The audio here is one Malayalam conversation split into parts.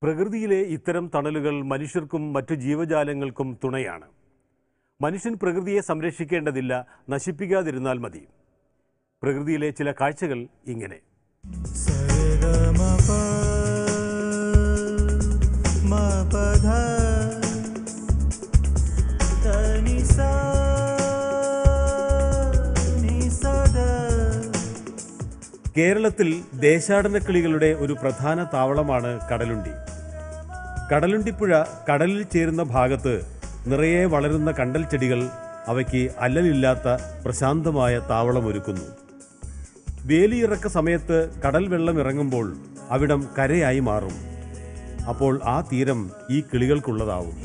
പ്രകൃതിയിലെ ഇത്തരം തണലുകൾ മനുഷ്യർക്കും മറ്റു ജീവജാലങ്ങൾക്കും തുണയാണ്. മനുഷ്യൻ പ്രകൃതിയെ സംരക്ഷിക്കേണ്ടതില്ല, നശിപ്പിക്കാതിരുന്നാൽ മതി. പ്രകൃതിയിലെ ചില കാഴ്ചകൾ ഇങ്ങനെ. കേരളത്തിൽ ദേശാടനക്കിളികളുടെ ഒരു പ്രധാന താവളമാണ് കടലുണ്ടി. കടലുണ്ടിപ്പുഴ കടലിൽ ചേരുന്ന ഭാഗത്ത് നിറയെ വളരുന്ന കണ്ടൽ ചെടികൾ അവയ്ക്ക് അല്ലലില്ലാത്ത പ്രശാന്തമായ താവളമൊരുക്കുന്നു. വേലിയിറക്ക സമയത്ത് കടൽ വെള്ളം ഇറങ്ങുമ്പോൾ അവിടം കരയായി മാറും. അപ്പോൾ ആ തീരം ഈ കിളികൾക്കുള്ളതാവും.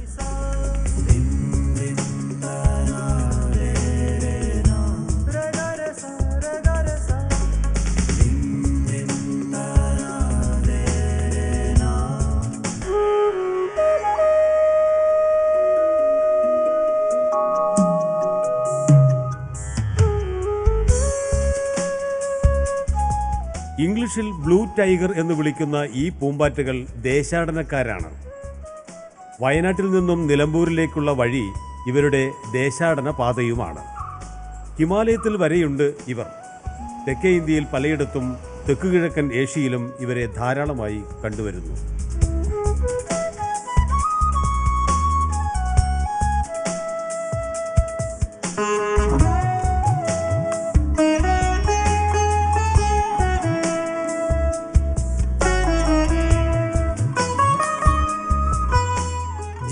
ഇംഗ്ലീഷിൽ ബ്ലൂ ടൈഗർ എന്ന് വിളിക്കുന്ന ഈ പൂമ്പാറ്റകൾ ദേശാടനക്കാരാണ്. വയനാട്ടിൽ നിന്നും നിലമ്പൂരിലേക്കുള്ള വഴി ഇവരുടെ ദേശാടന പാതയുമാണ്. ഹിമാലയത്തിൽ വരെയുണ്ട് ഇവർ. തെക്കേ ഇന്ത്യയിൽ പലയിടത്തും തെക്കുകിഴക്കൻ ഏഷ്യയിലും ഇവരെ ധാരാളമായി കണ്ടുവരുന്നു.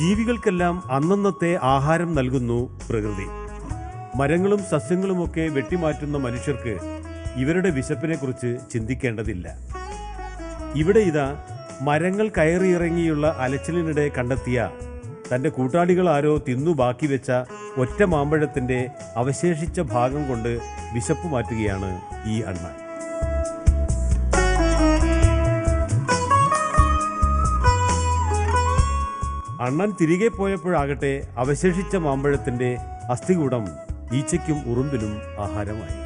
ജീവികൾക്കെല്ലാം അന്നന്നത്തെ ആഹാരം നൽകുന്നു പ്രകൃതി. മരങ്ങളും സസ്യങ്ങളുമൊക്കെ വെട്ടിമാറ്റുന്ന മനുഷ്യർക്ക് ഇവരുടെ വിശപ്പിനെക്കുറിച്ച് ചിന്തിക്കേണ്ടതില്ല. ഇവിടെ ഇതാ മരങ്ങൾ കയറിയിറങ്ങിയുള്ള അലച്ചിലിനിടെ കണ്ടെത്തിയ തൻ്റെ കൂട്ടാളികൾ ആരോ തിന്നു ബാക്കി വെച്ച ഒറ്റ മാമ്പഴത്തിൻ്റെ അവശേഷിച്ച ഭാഗം കൊണ്ട് വിശപ്പ് മാറ്റുകയാണ് ഈ അണ്ണാൻ. അണ്ണൻ തിരികെ പോയപ്പോഴാകട്ടെ അവശേഷിച്ച മാമ്പഴത്തിൻ്റെ അസ്ഥികൂടം ഈച്ചയ്ക്കും ഉറുമ്പിനും ആഹാരമായി.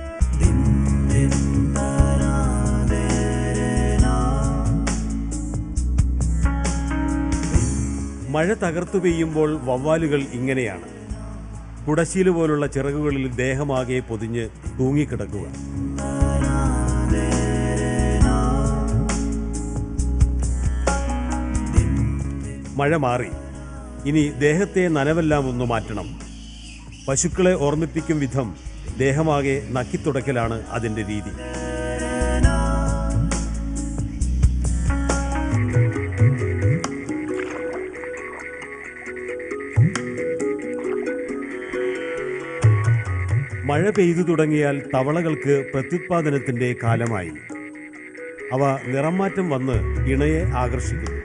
മഴ തകർത്തു പെയ്യുമ്പോൾ വവ്വാലുകൾ ഇങ്ങനെയാണ്. കുടശീല പോലുള്ള ചിറകുകളിൽ ദേഹമാകെ പൊതിഞ്ഞ് തൂങ്ങിക്കിടക്കുക. മഴ മാറി. ഇനി ദേഹത്തെ നനവെല്ലാം ഒന്ന് മാറ്റണം. പശുക്കളെ ഓർമ്മിപ്പിക്കും വിധം ദേഹമാകെ നക്കിത്തുടക്കലാണ് അതിൻ്റെ രീതി. മഴ പെയ്തു തുടങ്ങിയാൽ തവളകൾക്ക് പ്രത്യുത്പാദനത്തിൻ്റെ കാലമായി. അവ നിറം മാറ്റം വന്ന് ഇണയെ ആകർഷിക്കുന്നു.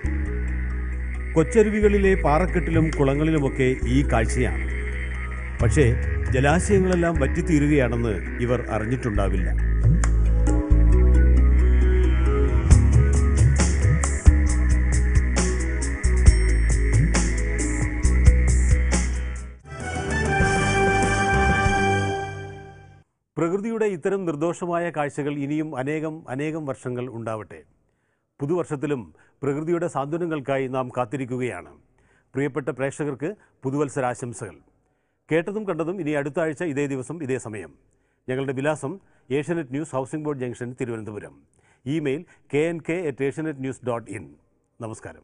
കൊച്ചരുവികളിലെ പാറക്കെട്ടിലും കുളങ്ങളിലുമൊക്കെ ഈ കാഴ്ചയാണ്. പക്ഷേ ജലാശയങ്ങളെല്ലാം വറ്റിത്തീരുകയാണെന്ന് ഇവർ അറിഞ്ഞിട്ടുണ്ടാവില്ല. പ്രകൃതിയുടെ ഇത്തരം നിർദോഷമായ കാഴ്ചകൾ ഇനിയും അനേകം വർഷങ്ങൾ ഉണ്ടാവട്ടെ. പുതുവർഷത്തിലും പ്രകൃതിയുടെ സാന്ത്വനങ്ങൾക്കായി നാം കാത്തിരിക്കുകയാണ്. പ്രിയപ്പെട്ട പ്രേക്ഷകർക്ക് പുതുവത്സരാശംസകൾ. കേട്ടതും കണ്ടതും ഇനി അടുത്ത ആഴ്ച ഇതേ ദിവസം ഇതേ സമയം. ഞങ്ങളുടെ വിലാസം Asianet news, housing board junction, Thiruvananthapuram. Email knk@asianetnews.in. നമസ്കാരം.